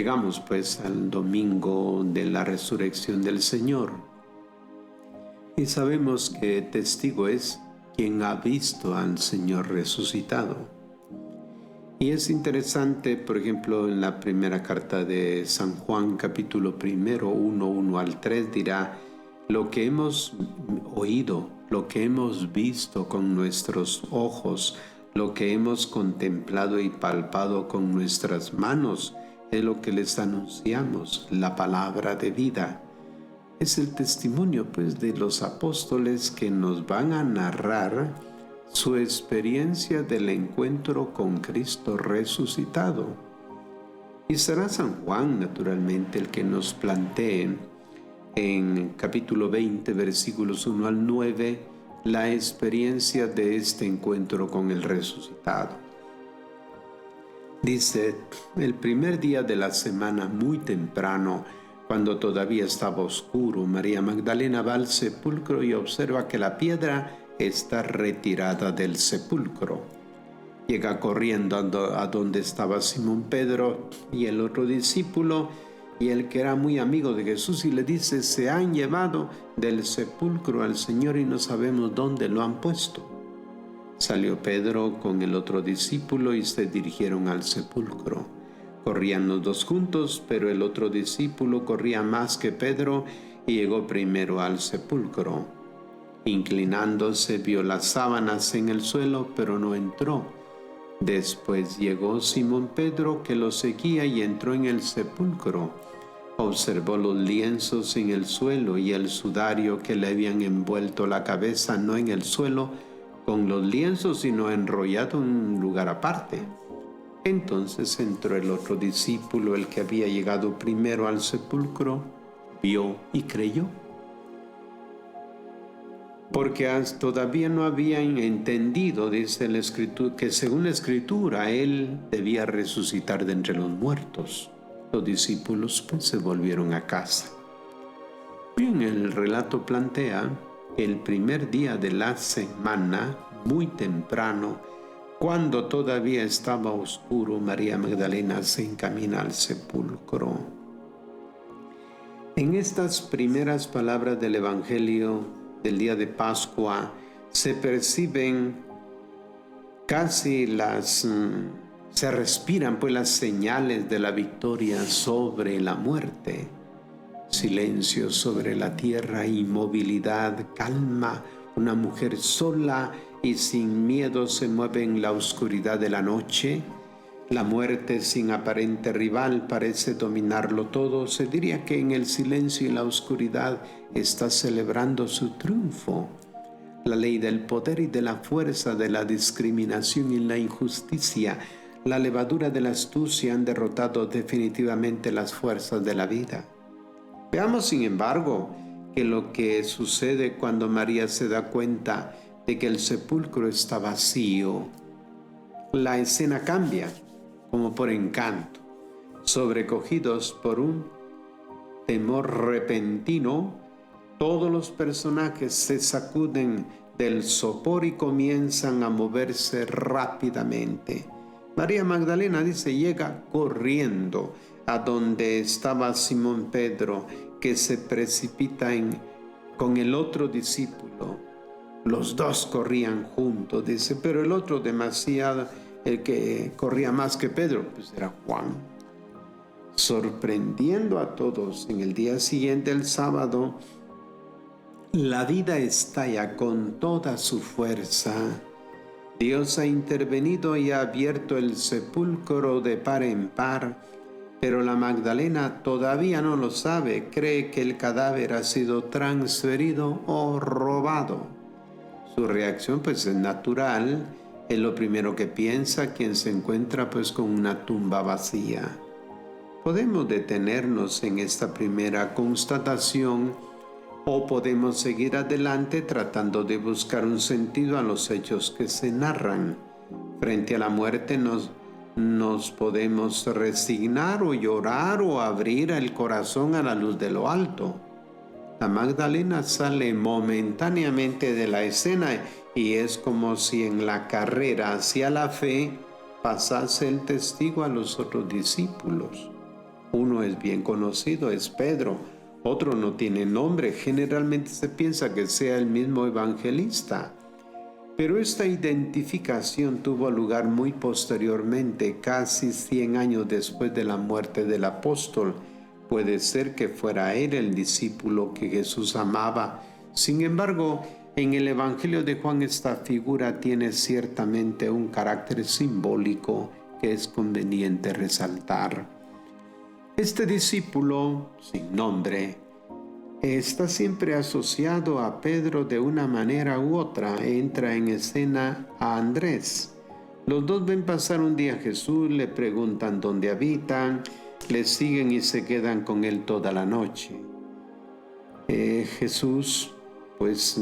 Llegamos pues al domingo de la resurrección del Señor y sabemos que testigo es quien ha visto al Señor resucitado. Y es interesante, por ejemplo, en la primera carta de San Juan, capítulo 1, 1 al 3, dirá: lo que hemos oído, lo que hemos visto con nuestros ojos, lo que hemos contemplado y palpado con nuestras manos, es lo que les anunciamos, la palabra de vida. Es el testimonio pues de los apóstoles que nos van a narrar su experiencia del encuentro con Cristo resucitado. Y será San Juan, naturalmente, el que nos plantee en capítulo 20, versículos 1 al 9, la experiencia de este encuentro con el resucitado. Dice: el primer día de la semana, muy temprano, cuando todavía estaba oscuro, María Magdalena va al sepulcro y observa que la piedra está retirada del sepulcro. Llega corriendo a donde estaba Simón Pedro y el otro discípulo, y el que era muy amigo de Jesús, y le dice: se han llevado del sepulcro al Señor y no sabemos dónde lo han puesto. Salió Pedro con el otro discípulo y se dirigieron al sepulcro. Corrían los dos juntos, pero el otro discípulo corría más que Pedro y llegó primero al sepulcro. Inclinándose, vio las sábanas en el suelo, pero no entró. Después llegó Simón Pedro, que lo seguía, y entró en el sepulcro. Observó los lienzos en el suelo y el sudario que le habían envuelto la cabeza, no en el suelo con los lienzos, sino enrollado en un lugar aparte. Entonces entró el otro discípulo, el que había llegado primero al sepulcro, vio y creyó, porque todavía no habían entendido, dice la Escritura, que según la Escritura él debía resucitar de entre los muertos. Los discípulos pues se volvieron a casa. Bien, el relato plantea: el primer día de la semana, muy temprano, cuando todavía estaba oscuro, María Magdalena se encamina al sepulcro. En estas primeras palabras del Evangelio del día de Pascua se perciben se respiran pues las señales de la victoria sobre la muerte. Silencio sobre la tierra, inmovilidad, calma. Una mujer sola y sin miedo se mueve en la oscuridad de la noche. La muerte, sin aparente rival, parece dominarlo todo. Se diría que en el silencio y la oscuridad está celebrando su triunfo. La ley del poder y de la fuerza, de la discriminación y la injusticia, la levadura de la astucia han derrotado definitivamente las fuerzas de la vida. Veamos, sin embargo, que lo que sucede cuando María se da cuenta de que el sepulcro está vacío. La escena cambia, como por encanto. Sobrecogidos por un temor repentino, todos los personajes se sacuden del sopor y comienzan a moverse rápidamente. María Magdalena, dice, llega corriendo a donde estaba Simón Pedro, que se precipita con el otro discípulo. Los dos corrían juntos, dice, pero el otro demasiado, el que corría más que Pedro, pues era Juan. Sorprendiendo a todos, en el día siguiente, el sábado, la vida estalla con toda su fuerza. Dios ha intervenido y ha abierto el sepulcro de par en par, pero la Magdalena todavía no lo sabe, cree que el cadáver ha sido transferido o robado. Su reacción pues es natural, es lo primero que piensa quien se encuentra pues con una tumba vacía. Podemos detenernos en esta primera constatación o podemos seguir adelante tratando de buscar un sentido a los hechos que se narran. Frente a la muerte nos podemos resignar o llorar o abrir el corazón a la luz de lo alto. La Magdalena sale momentáneamente de la escena y es como si en la carrera hacia la fe pasase el testigo a los otros discípulos. Uno es bien conocido, es Pedro. Otro no tiene nombre. Generalmente se piensa que sea el mismo evangelista. Pero esta identificación tuvo lugar muy posteriormente, casi 100 años después de la muerte del apóstol. Puede ser que fuera él el discípulo que Jesús amaba. Sin embargo, en el Evangelio de Juan esta figura tiene ciertamente un carácter simbólico que es conveniente resaltar. Este discípulo sin nombre está siempre asociado a Pedro de una manera u otra. Entra en escena a Andrés. Los dos ven pasar un día a Jesús, le preguntan dónde habitan, le siguen y se quedan con él toda la noche. Jesús, pues,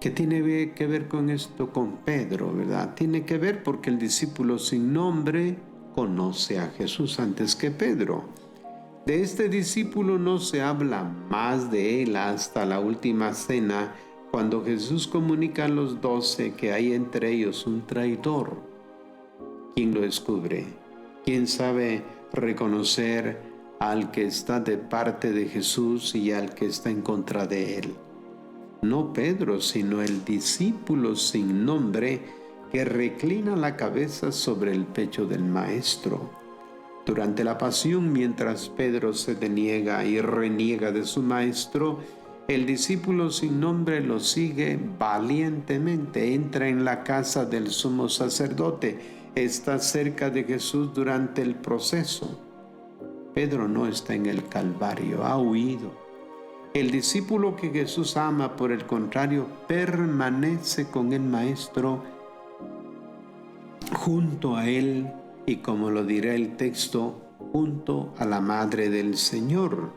¿qué tiene que ver con esto con Pedro, verdad? Tiene que ver porque el discípulo sin nombre conoce a Jesús antes que Pedro. De este discípulo no se habla más de él hasta la última cena, cuando Jesús comunica a los 12 que hay entre ellos un traidor. ¿Quién lo descubre? ¿Quién sabe reconocer al que está de parte de Jesús y al que está en contra de él? No Pedro, sino el discípulo sin nombre que reclina la cabeza sobre el pecho del Maestro. Durante la pasión, mientras Pedro se deniega y reniega de su Maestro, el discípulo sin nombre lo sigue valientemente. Entra en la casa del sumo sacerdote. Está cerca de Jesús durante el proceso. Pedro no está en el Calvario, ha huido. El discípulo que Jesús ama, por el contrario, permanece con el Maestro junto a él y, como lo dirá el texto, junto a la Madre del Señor.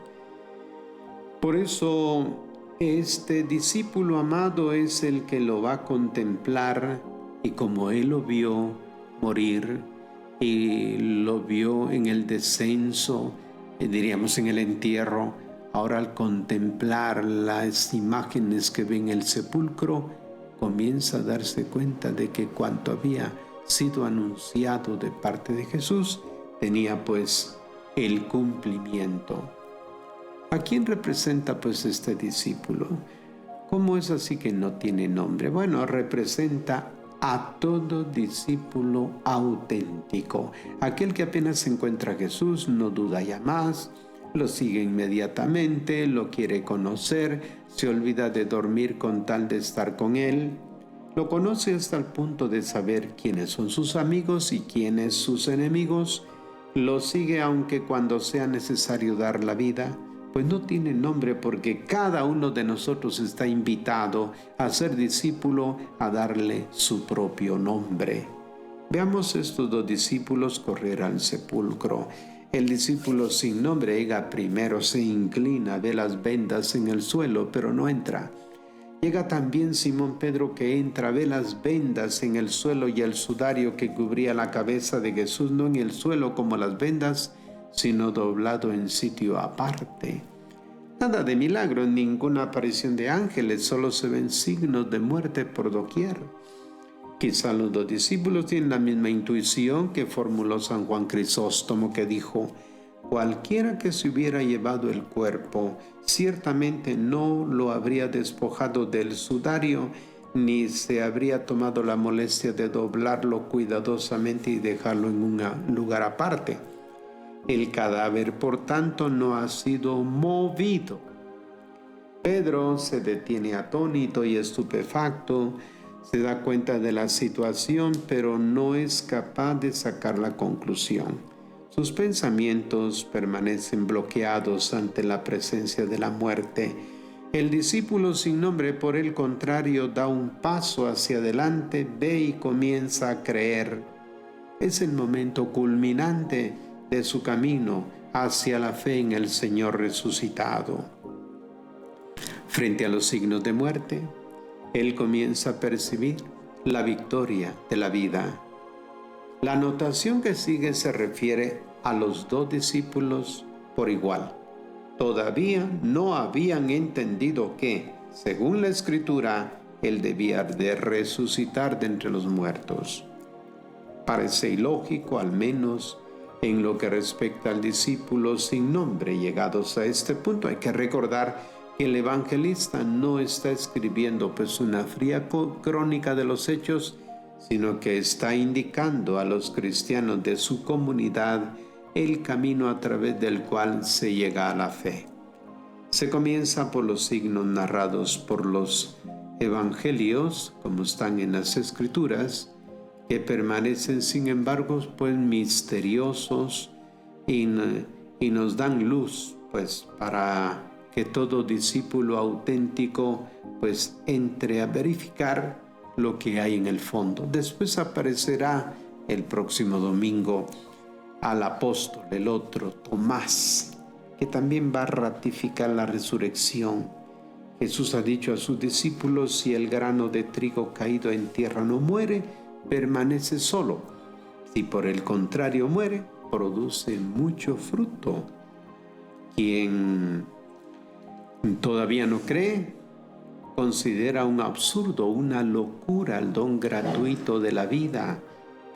Por eso este discípulo amado es el que lo va a contemplar, y como él lo vio morir y lo vio en el descenso, diríamos en el entierro, ahora al contemplar las imágenes que ve en el sepulcro, comienza a darse cuenta de que cuanto había sido anunciado de parte de Jesús tenía pues el cumplimiento. ¿A quién representa pues este discípulo? ¿Cómo es así que no tiene nombre? Bueno, representa a todo discípulo auténtico, aquel que apenas encuentra a Jesús, no duda ya más, lo sigue inmediatamente, lo quiere conocer, se olvida de dormir con tal de estar con él. Lo conoce hasta el punto de saber quiénes son sus amigos y quiénes sus enemigos. Lo sigue aunque cuando sea necesario dar la vida, pues no tiene nombre, porque cada uno de nosotros está invitado a ser discípulo, a darle su propio nombre. Veamos estos dos discípulos correr al sepulcro. El discípulo sin nombre llega primero, se inclina, ve las vendas en el suelo, pero no entra. Llega también Simón Pedro, que entra, ve las vendas en el suelo y el sudario que cubría la cabeza de Jesús, no en el suelo como las vendas, sino doblado en sitio aparte. Nada de milagro, ninguna aparición de ángeles, solo se ven signos de muerte por doquier. Quizá los dos discípulos tienen la misma intuición que formuló San Juan Crisóstomo, que dijo: cualquiera que se hubiera llevado el cuerpo, ciertamente no lo habría despojado del sudario, ni se habría tomado la molestia de doblarlo cuidadosamente y dejarlo en un lugar aparte. El cadáver, por tanto, no ha sido movido. Pedro se detiene atónito y estupefacto, se da cuenta de la situación, pero no es capaz de sacar la conclusión. Sus pensamientos permanecen bloqueados ante la presencia de la muerte. El discípulo sin nombre, por el contrario, da un paso hacia adelante, ve y comienza a creer. Es el momento culminante de su camino hacia la fe en el Señor resucitado. Frente a los signos de muerte, él comienza a percibir la victoria de la vida. La anotación que sigue se refiere a los dos discípulos por igual. Todavía no habían entendido que, según la Escritura, él debía de resucitar de entre los muertos. Parece ilógico, al menos En lo que respecta al discípulo sin nombre, llegados a este punto, hay que recordar que el evangelista no está escribiendo pues una fría crónica de los hechos, sino que está indicando a los cristianos de su comunidad el camino a través del cual se llega a la fe. Se comienza por los signos narrados por los evangelios, como están en las escrituras, que permanecen sin embargo pues misteriosos y nos dan luz pues para que todo discípulo auténtico pues entre a verificar lo que hay en el fondo. Después aparecerá el próximo domingo al apóstol, el otro, Tomás, que también va a ratificar la resurrección. Jesús ha dicho a sus discípulos: si el grano de trigo caído en tierra no muere, permanece solo. Si por el contrario muere, produce mucho fruto. Quien todavía no cree, considera un absurdo, una locura el don gratuito de la vida,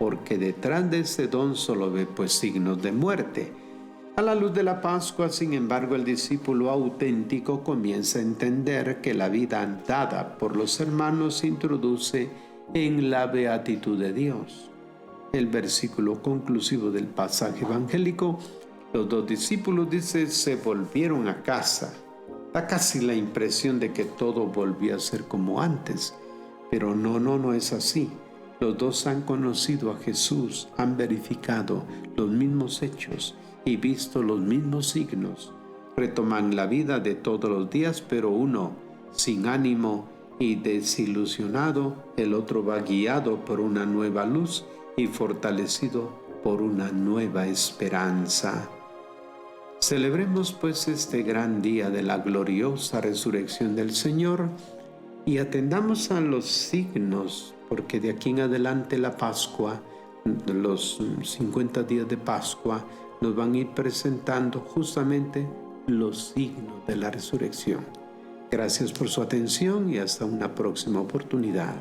porque detrás de ese don solo ve pues signos de muerte. A la luz de la Pascua, sin embargo, el discípulo auténtico comienza a entender que la vida dada por los hermanos se introduce en la beatitud de Dios. El versículo conclusivo del pasaje evangélico: los dos discípulos, dice, se volvieron a casa. Da casi la impresión de que todo volvió a ser como antes, pero no es así. Los dos han conocido a Jesús, han verificado los mismos hechos y visto los mismos signos. Retoman la vida de todos los días, pero uno sin ánimo y desilusionado, el otro va guiado por una nueva luz y fortalecido por una nueva esperanza. Celebremos pues este gran día de la gloriosa resurrección del Señor y atendamos a los signos, porque de aquí en adelante la Pascua, los 50 días de Pascua, nos van a ir presentando justamente los signos de la resurrección. Gracias por su atención y hasta una próxima oportunidad.